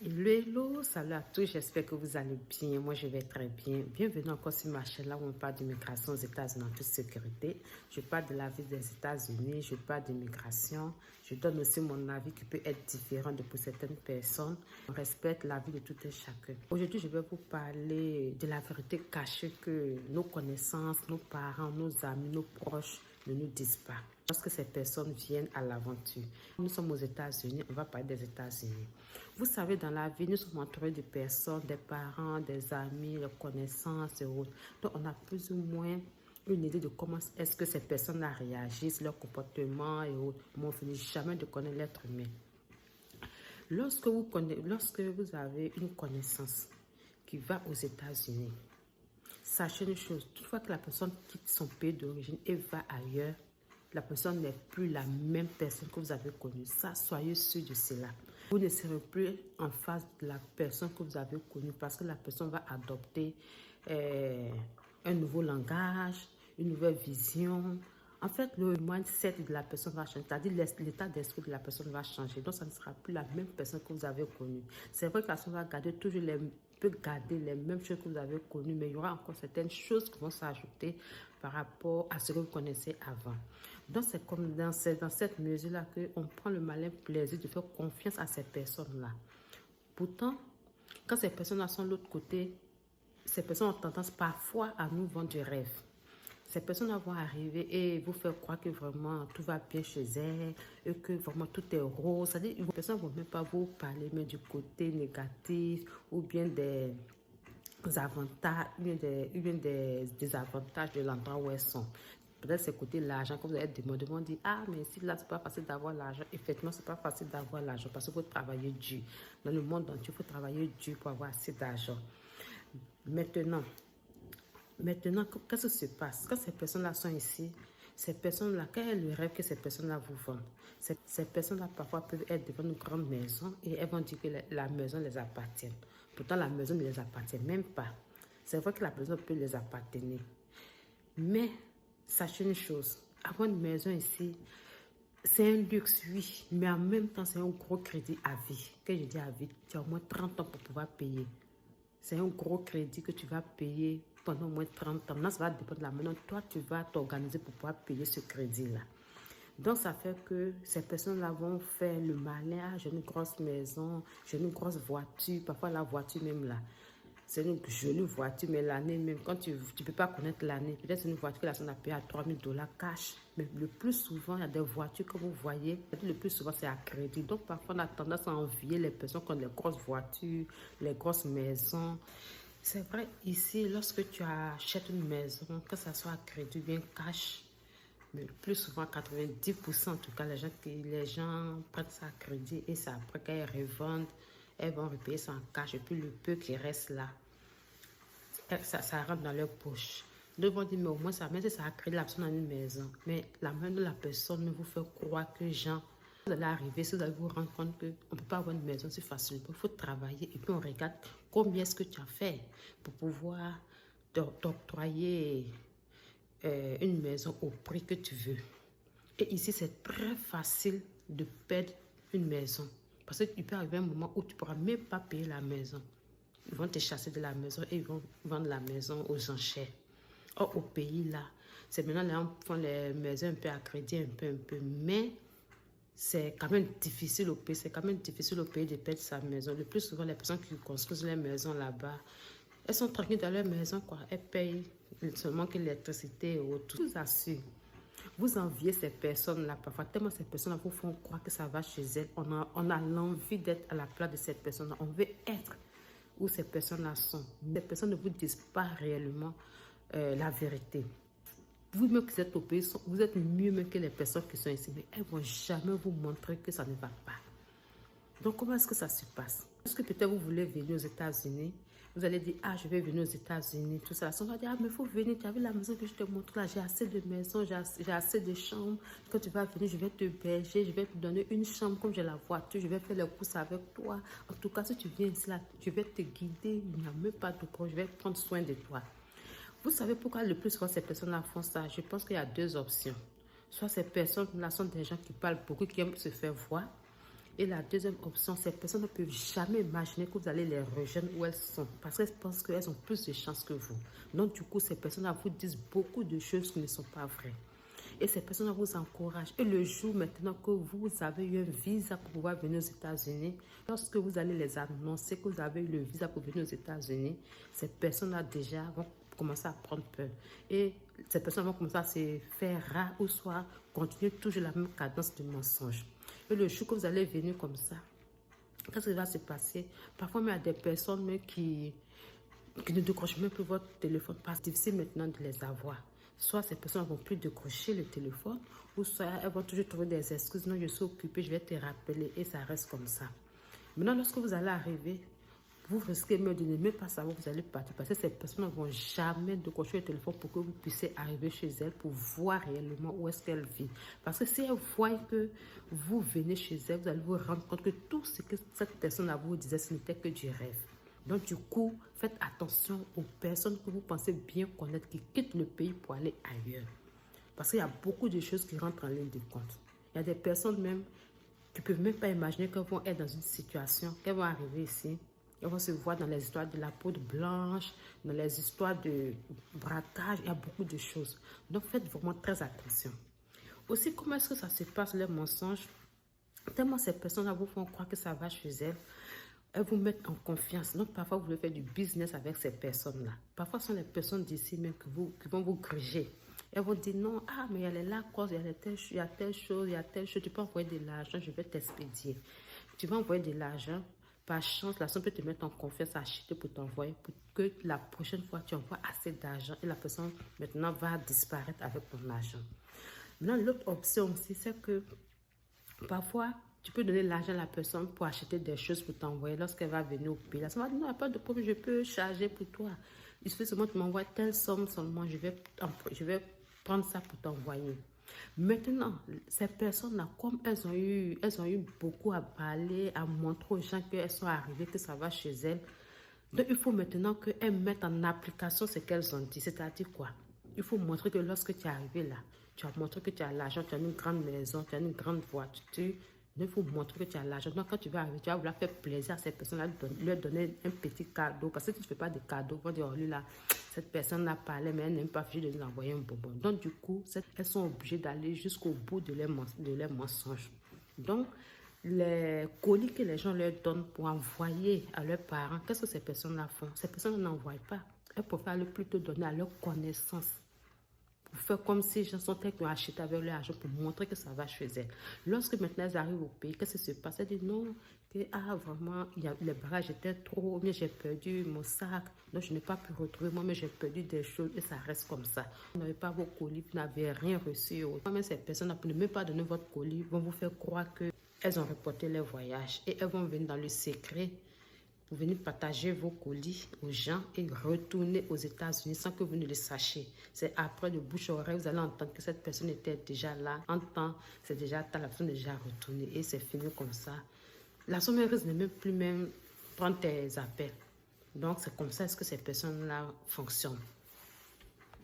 Hello, hello, salut à tous, j'espère que vous allez bien. Moi, je vais très bien. Bienvenue encore sur ma chaîne là où on parle d'immigration aux États-Unis en toute sécurité. Je parle de la vie des États-Unis, je parle d'immigration. Je donne aussi mon avis qui peut être différent de pour certaines personnes. On respecte la vie de tout un chacun. Aujourd'hui, je vais vous parler de la vérité cachée que nos connaissances, nos parents, nos amis, nos proches ne nous disent pas. Lorsque ces personnes viennent à l'aventure. Nous sommes aux États-Unis, on va parler des États-Unis. Vous savez, dans la vie, nous sommes entourés de personnes, des parents, des amis, des connaissances et autres. Donc, on a plus ou moins une idée de comment est-ce que ces personnes réagissent, leur comportement et autres. Mais on ne finit jamais de connaître l'être humain. Lorsque vous avez une connaissance qui va aux États-Unis, sachez une chose, toutefois que la personne quitte son pays d'origine et va ailleurs, la personne n'est plus la même personne que vous avez connue. Ça, soyez sûr de cela. Vous ne serez plus en face de la personne que vous avez connue parce que la personne va adopter un nouveau langage, une nouvelle vision. En fait, le mindset de la personne va changer, c'est-à-dire l'état d'esprit de la personne va changer. Donc, ça ne sera plus la même personne que vous avez connue. C'est vrai que la personne va peut garder les mêmes choses que vous avez connues, mais il y aura encore certaines choses qui vont s'ajouter par rapport à ce que vous connaissez avant. Donc, c'est comme dans cette mesure-là qu'on prend le malin plaisir de faire confiance à ces personnes-là. Pourtant, quand ces personnes-là sont de l'autre côté, ces personnes ont tendance parfois à nous vendre du rêve. Ces personnes vont arriver et vous faire croire que vraiment tout va bien chez elles et que vraiment tout est rose. C'est-à-dire que les personnes ne vont même pas vous parler mais du côté négatif ou bien des avantages, ou bien des désavantages de l'endroit où elles sont. Peut-être c'est côté l'argent, quand vous allez demander, on dit, ah, mais si là, c'est pas facile d'avoir l'argent. Effectivement, c'est pas facile d'avoir l'argent parce qu'il faut travailler dur. Dans le monde entier, il faut travailler dur pour avoir assez d'argent. Maintenant, qu'est-ce qui se passe? Quand ces personnes-là sont ici, ces personnes-là, quel est le rêve que ces personnes-là vous vendent? Ces personnes-là, parfois, peuvent être devant une grande maison et elles vont dire que la maison les appartient. Pourtant, la maison ne les appartient même pas. C'est vrai que la maison peut les appartenir. Mais, sachez une chose, avoir une maison ici, c'est un luxe, oui, mais en même temps, c'est un gros crédit à vie. Quand je dis à vie, tu as au moins 30 ans pour pouvoir payer. C'est un gros crédit que tu vas payer pendant au moins 30 ans. Maintenant, ça va dépendre de la manière. Toi, tu vas t'organiser pour pouvoir payer ce crédit-là. Donc, ça fait que ces personnes-là vont faire le malin. Ah, j'ai une grosse maison, j'ai une grosse voiture. Parfois, la voiture même là, c'est une jolie voiture, mais l'année même, quand tu ne peux pas connaître l'année, peut-être c'est une voiture que la personne a payée à 3 000 $ cash. Mais le plus souvent, il y a des voitures que vous voyez, le plus souvent, c'est à crédit. Donc, parfois, on a tendance à envier les personnes qui ont les grosses voitures, les grosses maisons. C'est vrai, ici, lorsque tu achètes une maison, que ça soit à crédit ou bien cash, mais le plus souvent, 90% en tout cas, les gens prennent ça à crédit et c'est après qu'elles revendent, elles vont repayer ça en cash et puis le peu qui reste là, ça rentre dans leur poche. Ils vont dire, mais au moins, ça, même si ça a créé la personne dans une maison. Mais la main de la personne vous fait croire que, genre, vous allez arriver, si vous allez vous rendre compte qu'on ne peut pas avoir une maison si facilement. Il faut travailler et puis on regarde combien est-ce que tu as fait pour pouvoir t'octroyer une maison au prix que tu veux. Et ici, c'est très facile de perdre une maison. Parce qu'il peut arriver un moment où tu ne pourras même pas payer la maison. Ils vont te chasser de la maison et ils vont vendre la maison aux enchères. Or, au pays là, c'est maintenant là, on font les maisons un peu à crédit, un peu. Mais c'est quand même difficile au pays. C'est quand même difficile au pays de perdre sa maison. Le plus souvent, les personnes qui construisent les maisons là-bas, elles sont tranquilles dans leur maison, quoi. Elles payent seulement que l'électricité et autres. Je vous assure. Vous enviez ces personnes-là parfois, tellement ces personnes-là vous font croire que ça va chez elles. On a l'envie d'être à la place de cette personne-là. On veut être où ces personnes-là sont. Ces personnes ne vous disent pas réellement la vérité. Vous-même qui êtes au pays, vous êtes mieux même que les personnes qui sont ici, mais elles ne vont jamais vous montrer que ça ne va pas. Donc, comment est-ce que ça se passe? Est-ce que peut-être vous voulez venir aux États-Unis? Vous allez dire, ah, je vais venir aux États-Unis, tout ça. On va dire, ah, mais il faut venir, tu as vu la maison que je te montre là, j'ai assez de maisons, j'ai assez de chambres. Quand tu vas venir, je vais te berger, je vais te donner une chambre comme j'ai la voiture, je vais faire les courses avec toi. En tout cas, si tu viens ici, là, je vais te guider, il n'y a même pas de problème, je vais prendre soin de toi. Vous savez pourquoi le plus souvent ces personnes-là font ça? Je pense qu'il y a deux options. Soit ces personnes-là sont des gens qui parlent beaucoup, qui aiment se faire voir. Et la deuxième option, ces personnes ne peuvent jamais imaginer que vous allez les rejoindre où elles sont parce qu'elles pensent qu'elles ont plus de chance que vous. Donc, du coup, ces personnes-là vous disent beaucoup de choses qui ne sont pas vraies. Et ces personnes vous encouragent. Et le jour maintenant que vous avez eu un visa pour pouvoir venir aux États-Unis, lorsque vous allez les annoncer que vous avez eu le visa pour venir aux États-Unis, ces personnes-là déjà vont commencer à prendre peur. Et ces personnes vont commencer à se faire rares ou soit continuer toujours la même cadence de mensonge. Et le jour que vous allez venir comme ça, qu'est-ce qui va se passer? Parfois, il y a des personnes qui ne décrochent même plus votre téléphone parce que c'est difficile maintenant de les avoir. Soit ces personnes ne vont plus décrocher le téléphone, ou soit elles vont toujours trouver des excuses. Non, je suis occupée, je vais te rappeler, et ça reste comme ça. Maintenant, lorsque vous allez arriver, vous risquez même de ne même pas savoir où vous allez partir parce que ces personnes ne vont jamais décrocher le téléphone pour que vous puissiez arriver chez elles pour voir réellement où est-ce qu'elle vit. Parce que si elles voient que vous venez chez elles, vous allez vous rendre compte que tout ce que cette personne vous disait, ce n'était que du rêve. Donc, du coup, faites attention aux personnes que vous pensez bien connaître qui quittent le pays pour aller ailleurs. Parce qu'il y a beaucoup de choses qui rentrent en ligne de compte. Il y a des personnes même qui ne peuvent même pas imaginer qu'elles vont être dans une situation, qu'elles vont arriver ici. Elles vont se voir dans les histoires de la peau blanche, dans les histoires de braquage. Il y a beaucoup de choses. Donc, faites vraiment très attention. Aussi, comment est-ce que ça se passe, les mensonges? Tellement ces personnes-là vous font croire que ça va chez elles. Elles vous mettent en confiance. Donc, parfois, vous voulez faire du business avec ces personnes-là. Parfois, ce sont les personnes d'ici même qui vont vous gruger. Elles vont dire non, ah, mais elle est là, cause, il y a telle chose, il y a telle chose. Tu peux envoyer de l'argent, je vais t'expédier. Tu vas envoyer de l'argent. Par chance, la personne peut te mettre en confiance à acheter pour t'envoyer, pour que la prochaine fois, tu envoies assez d'argent et la personne, maintenant, va disparaître avec ton argent. Maintenant, l'autre option aussi, c'est que parfois, tu peux donner l'argent à la personne pour acheter des choses pour t'envoyer lorsqu'elle va venir au pays. La personne va dire, non, il n'y a pas de problème, je peux charger pour toi. Il suffit seulement que tu m'envoies telle somme seulement, je vais prendre ça pour t'envoyer. Maintenant, ces personnes-là, comme elles ont eu beaucoup à parler, à montrer aux gens qu'elles sont arrivées, que ça va chez elles, donc il faut maintenant qu'elles mettent en application ce qu'elles ont dit. C'est-à-dire quoi? Il faut montrer que lorsque tu es arrivé là, tu as montré que tu as l'argent, tu as une grande maison, tu as une grande voiture. Il faut montrer que tu as l'argent. Donc, quand tu vas arriver, tu vas vouloir faire plaisir à ces personnes-là, leur donner un petit cadeau. Parce que si tu ne fais pas de cadeau, ils vont dire, oh, lui là, cette personne n'a parlé, mais elle n'aime pas de nous envoyer un bonbon. Donc, du coup, elles sont obligées d'aller jusqu'au bout de leurs mensonges. Donc, les colis que les gens leur donnent pour envoyer à leurs parents, qu'est-ce que ces personnes-là font? Ces personnes n'envoient pas. Elles préfèrent plutôt donner à leurs connaissances. Pour faire comme si les gens sont qui ont acheté avec leur argent pour montrer que ça va chez elles. Lorsque maintenant elles arrivent au pays, qu'est-ce qui se passe? Elles disent non, que vraiment, les bagages étaient trop, mais j'ai perdu mon sac, donc je n'ai pas pu retrouver, moi, mais j'ai perdu des choses et ça reste comme ça. Vous n'avez pas vos colis, vous n'avez rien reçu. Même ces personnes, pour ne même pas donner votre colis, vont vous faire croire qu'elles ont reporté leur voyage et elles vont venir dans le secret. Vous venez partager vos colis aux gens et retourner aux États-Unis sans que vous ne le sachiez. C'est après de bouche à oreille, vous allez entendre que cette personne était déjà là. En temps, c'est déjà la personne est déjà retournée et c'est fini comme ça. La sommeil risque de même plus même prendre tes appels. Donc, c'est comme ça que ces personnes-là fonctionnent.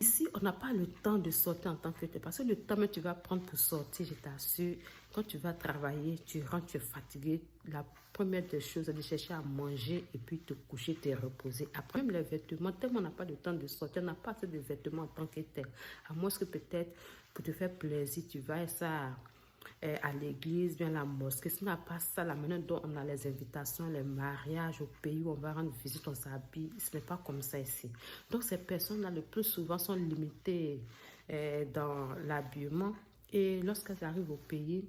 Ici, on n'a pas le temps de sortir en tant que tel. Parce que le temps que tu vas prendre pour sortir, je t'assure, quand tu vas travailler, tu rentres, tu es fatigué. La première des choses, c'est de chercher à manger et puis te coucher, te reposer. Après, même les vêtements, tellement on n'a pas de temps de sortir, on n'a pas assez de vêtements en tant que tel. À moins que peut-être, pour te faire plaisir, tu vas à l'église, bien à la mosquée. Si on n'a pas ça, la manière dont on a les invitations, les mariages au pays où on va rendre visite, on s'habille, ce n'est pas comme ça ici. Donc ces personnes-là, le plus souvent, sont limitées dans l'habillement. Et lorsqu'elles arrivent au pays,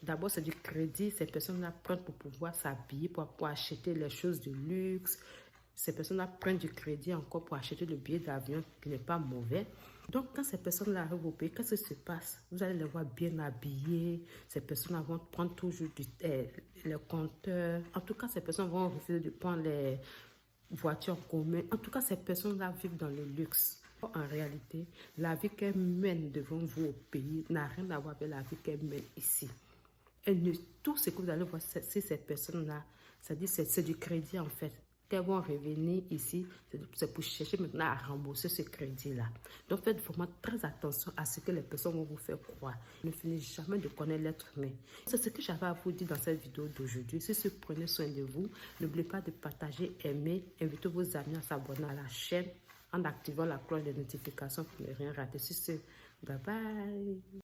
d'abord c'est du crédit. Ces personnes-là prennent pour pouvoir s'habiller, pour acheter les choses de luxe. Ces personnes-là prennent du crédit encore pour acheter le billet d'avion qui n'est pas mauvais. Donc, quand ces personnes-là arrivent au pays, qu'est-ce qui se passe? Vous allez les voir bien habillés. Ces personnes-là vont prendre toujours les compteurs. En tout cas, ces personnes vont refuser de prendre les voitures en commun. En tout cas, ces personnes-là vivent dans le luxe. En réalité, la vie qu'elles mènent devant vous au pays n'a rien à voir avec la vie qu'elles mènent ici. Tout ce que vous allez voir, c'est ces personnes-là. C'est du crédit en fait. qu'elles vont revenir ici, c'est pour chercher maintenant à rembourser ce crédit-là. Donc, faites vraiment très attention à ce que les personnes vont vous faire croire. Ne finissez jamais de connaître l'être humain. C'est ce que j'avais à vous dire dans cette vidéo d'aujourd'hui. Si prenez soin de vous, n'oubliez pas de partager, aimer, invitez vos amis à s'abonner à la chaîne en activant la cloche de notification pour ne rien rater. Sur ce, bye bye.